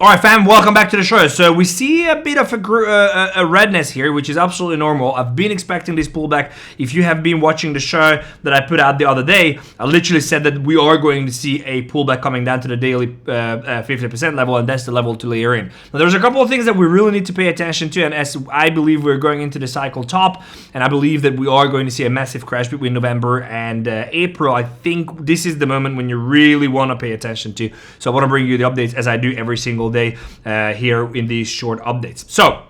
All right, fam, welcome back to the show. So we see a bit of a redness here, which is absolutely normal. I've been expecting this pullback. If you have been watching the show that I put out the other day, I literally said that we are going to see a pullback coming down to the daily 50% level, and that's the level to layer in. Now, there's a couple of things that we really need to pay attention to, and as I believe we're going into the cycle top, and I believe that we are going to see a massive crash between November and April, I think this is the moment when you really want to pay attention to. So I want to bring you the updates as I do every single day here in these short updates. So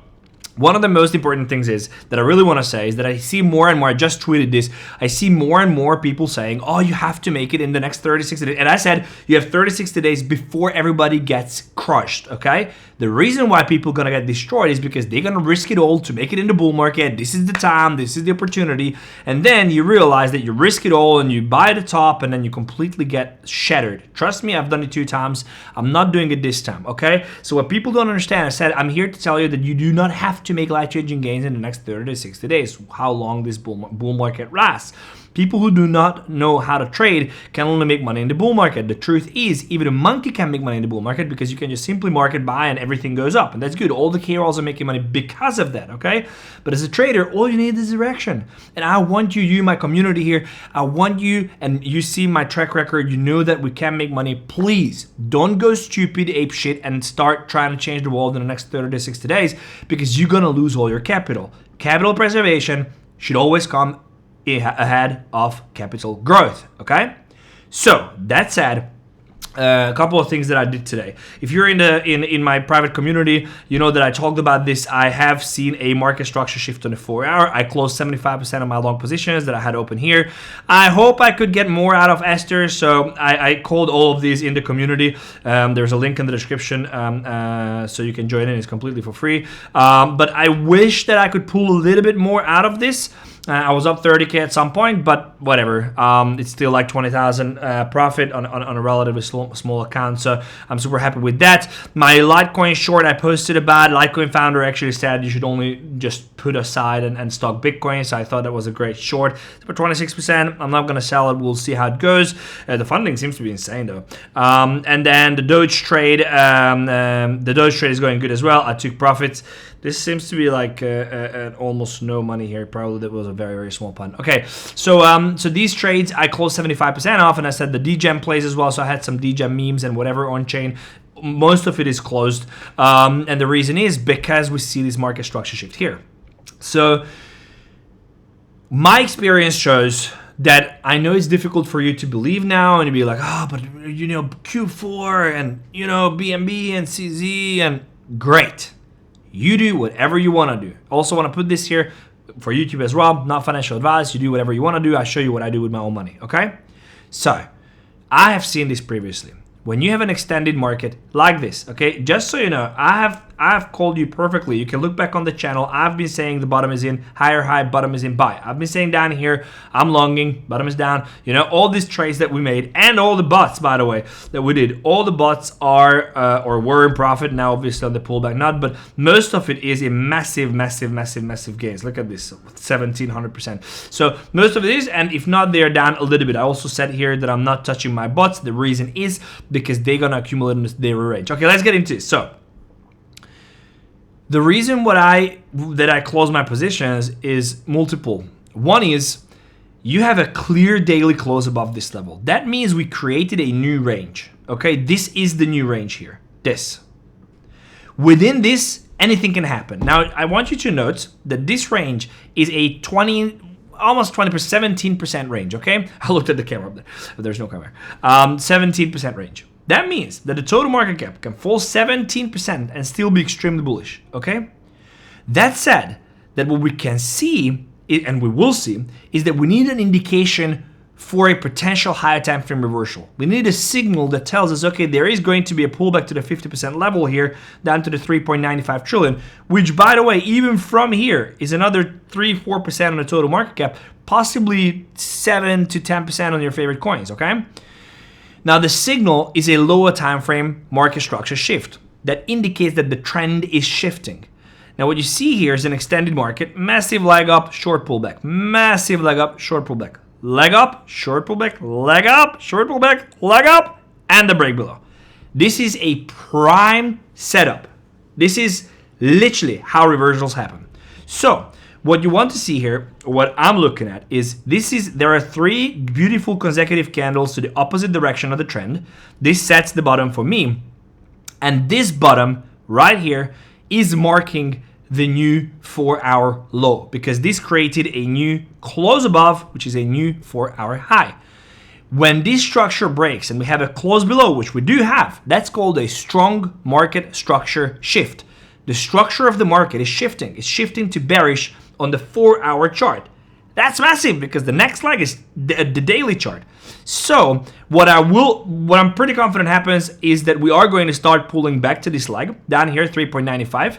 one of the most important things is that I really want to say is that I see more and more, I just tweeted this, I see more and more people saying, oh, you have to make it in the next 36 days. And I said, you have 36 days before everybody gets crushed, okay? The reason why people are going to get destroyed is because they're going to risk it all to make it in the bull market. This is the time, this is the opportunity. And then you realize that you risk it all and you buy the top and then you completely get shattered. Trust me, I've done it 2 times. I'm not doing it this time, okay? So what people don't understand, I said, I'm here to tell you that you do not have to make life-changing gains in the next 30 to 60 days, how long this bull market lasts. People who do not know how to trade can only make money in the bull market. The truth is, even a monkey can make money in the bull market because you can just simply market buy and everything goes up. And that's good. All the KOLs are making money because of that, okay? But as a trader, all you need is direction. And I want you, my community here, I want you, and you see my track record, you know that we can make money. Please don't go stupid ape shit and start trying to change the world in the next 30 to 60 days because you're going to lose all your capital. Capital preservation should always come ahead of capital growth, okay? So that said, a couple of things that I did today. If you're in my private community, you know that I talked about this. I have seen a market structure shift on the 4-hour. I closed 75% of my long positions that I had open here. I hope I could get more out of Esther, so I called all of these in the community. There's a link in the description, so you can join in. It's completely for free. But I wish that I could pull a little bit more out of this. I was up 30K at some point, but whatever. It's still like 20,000 profit on a relatively small account, so I'm super happy with that. My Litecoin short I posted about, Litecoin founder actually said you should only just put aside and stock Bitcoin, so I thought that was a great short. It's about 26%. I'm not going to sell it. We'll see how it goes. The funding seems to be insane though. And then the Doge trade, is going good as well. I took profits. This seems to be like almost no money here. Probably that was a very, very small pun. Okay, so these trades I closed 75% off, and I said the DGEM plays as well. So I had some DGEM memes and whatever on chain. Most of it is closed, and the reason is because we see this market structure shift here. So my experience shows that I know it's difficult for you to believe now and to be like, but you know Q4 and you know BNB and CZ and great. You do whatever you want to do. Also want to put this here for YouTube as well, not financial advice. You do whatever you want to do. I show you what I do with my own money, okay? So I have seen this previously. When you have an extended market like this, okay, just so you know, I have called you perfectly. You can look back on the channel. I've been saying the bottom is in, higher high, bottom is in, buy. I've been saying down here, I'm longing, bottom is down. You know, all these trades that we made and all the bots, by the way, that we did, all the bots are or were in profit. Now, obviously on the pullback, not, but most of it is in massive, massive, massive, massive gains. Look at this, 1700%. So most of it is, and if not, they're down a little bit. I also said here that I'm not touching my bots. The reason is because they're gonna accumulate in their range. Okay, let's get into it. So the reason that I close my positions is multiple. One is you have a clear daily close above this level. That means we created a new range. Okay, this is the new range here. This. Within this, anything can happen. Now, I want you to note that this range is a almost 20%, 17% range, okay? I looked at the camera up there, but there's no camera. 17% range. That means that the total market cap can fall 17% and still be extremely bullish, okay? That said, that what we can see, and we will see, is that we need an indication for a potential higher time frame reversal. We need a signal that tells us, okay, there is going to be a pullback to the 50% level here, down to the 3.95 trillion, which, by the way, even from here is another 3-4% on the total market cap, possibly 7 to 10% on your favorite coins, okay? Now, the signal is a lower time frame market structure shift that indicates that the trend is shifting. Now, what you see here is an extended market, massive leg up, short pullback, massive leg up, short pullback, leg up, short pullback, leg up, short pullback, leg up, and the break below. This is a prime setup. This is literally how reversals happen. So what you want to see here, what I'm looking at is there are 3 beautiful consecutive candles to the opposite direction of the trend. This sets the bottom for me. And this bottom right here is marking the new 4-hour low, because this created a new close above, which is a new 4-hour high. When this structure breaks and we have a close below, which we do have, that's called a strong market structure shift. The structure of the market is shifting. It's shifting to bearish on the 4-hour chart. That's massive, because the next leg is the daily chart. So what I'm pretty confident happens is that we are going to start pulling back to this leg down here, 3.95.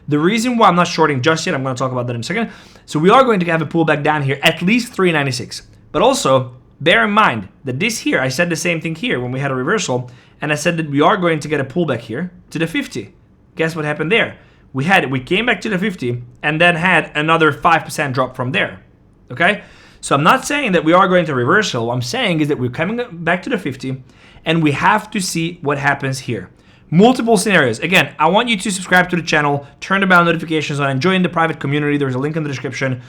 The reason why I'm not shorting just yet, I'm going to talk about that in a second. So we are going to have a pullback down here, at least 3.96. But also bear in mind that this here, I said the same thing here when we had a reversal, and I said that we are going to get a pullback here to the 50. Guess what happened there? We came back to the 50 and then had another 5% drop from there. Okay? So I'm not saying that we are going to reversal. What I'm saying is that we're coming back to the 50 and we have to see what happens here. Multiple scenarios. Again, I want you to subscribe to the channel, turn the bell notifications on, and join the private community. There's a link in the description.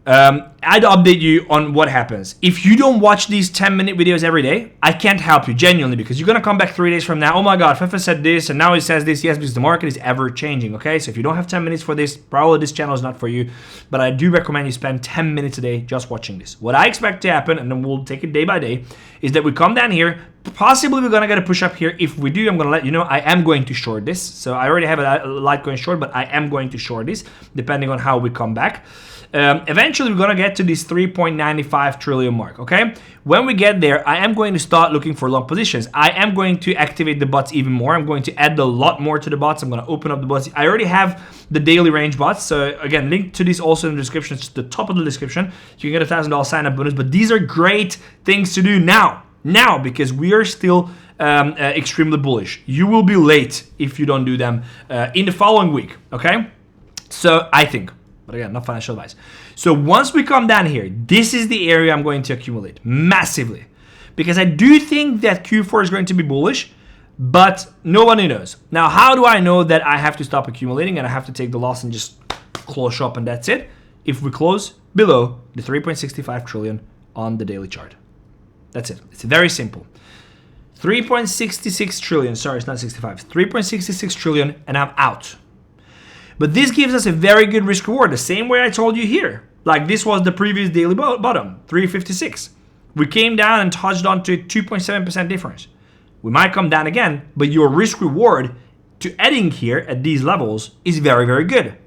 I'd update you on what happens. If you don't watch these 10-minute videos every day, I can't help you, genuinely, because you're going to come back 3 days from now. Oh my God, Fefe said this, and now he says this. Yes, because the market is ever changing, okay? So if you don't have 10 minutes for this, probably this channel is not for you, but I do recommend you spend 10 minutes a day just watching this. What I expect to happen, and then we'll take it day by day, is that we come down here. Possibly we're going to get a push up here. If we do, I'm going to let you know I am going to short this. So I already have a light going short, but I am going to short this, depending on how we come back. Eventually we're going to get to this 3.95 trillion mark, okay? When we get there, I am going to start looking for long positions. I am going to activate the bots even more. I'm going to add a lot more to the bots. I'm going to open up the bots. I already have the daily range bots. So again, link to this also in the description. It's the top of the description. You can get a $1,000 sign up bonus, but these are great things to do now, because we are still extremely bullish. You will be late if you don't do them in the following week, okay? So I think, but again, not financial advice. So once we come down here, this is the area I'm going to accumulate massively, because I do think that Q4 is going to be bullish, but nobody knows. Now, how do I know that I have to stop accumulating and I have to take the loss and just close shop and that's it? If we close below the 3.65 trillion on the daily chart. That's it. It's very simple. 3.66 trillion. Sorry, it's not 65. 3.66 trillion, and I'm out. But this gives us a very good risk reward, the same way I told you here. Like this was the previous daily bottom, 356. We came down and touched on to 2.7% difference. We might come down again, but your risk reward to adding here at these levels is very, very good.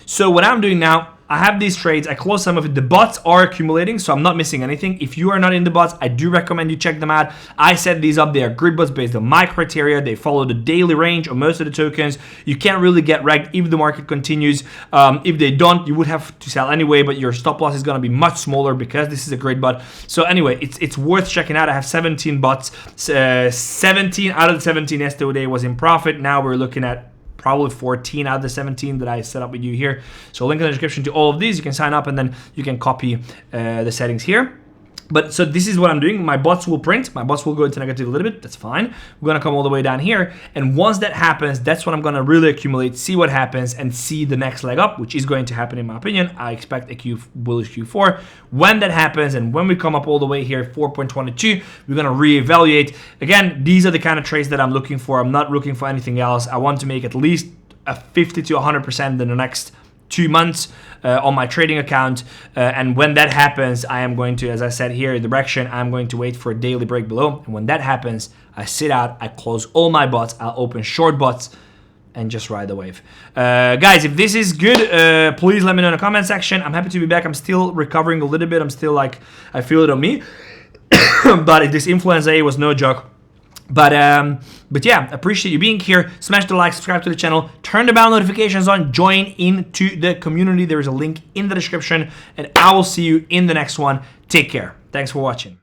So what I'm doing now, I have these trades. I close some of it. The bots are accumulating, so I'm not missing anything. If you are not in the bots, I do recommend you check them out. I set these up. They are grid bots based on my criteria. They follow the daily range of most of the tokens. You can't really get wrecked if the market continues. If they don't, you would have to sell anyway, but your stop loss is going to be much smaller because this is a grid bot. So anyway, it's worth checking out. I have 17 bots. 17 out of the 17 yesterday was in profit. Now we're looking at probably 14 out of the 17 that I set up with you here. So link in the description to all of these. You can sign up and then you can copy the settings here. But so this is what I'm doing. My bots will print. My bots will go into negative a little bit. That's fine. We're going to come all the way down here. And once that happens, that's when I'm going to really accumulate, see what happens, and see the next leg up, which is going to happen in my opinion. I expect a bullish Q4. When that happens and when we come up all the way here, 4.22, we're going to reevaluate. Again, these are the kind of trades that I'm looking for. I'm not looking for anything else. I want to make at least a 50 to 100% in the next 2 months on my trading account, and when that happens, I am going to, as I said here in the direction, I'm going to wait for a daily break below, and when that happens, I sit out, I close all my bots, I'll open short bots and just ride the wave. Guys, if this is good, please let me know in the comment section. I'm happy to be back. I'm still recovering a little bit. I'm still like, I feel it on me. But this influenza A was no joke. But yeah, appreciate you being here. Smash the like, subscribe to the channel, turn the bell notifications on, join into the community. There is a link in the description, and I will see you in the next one. Take care. Thanks for watching.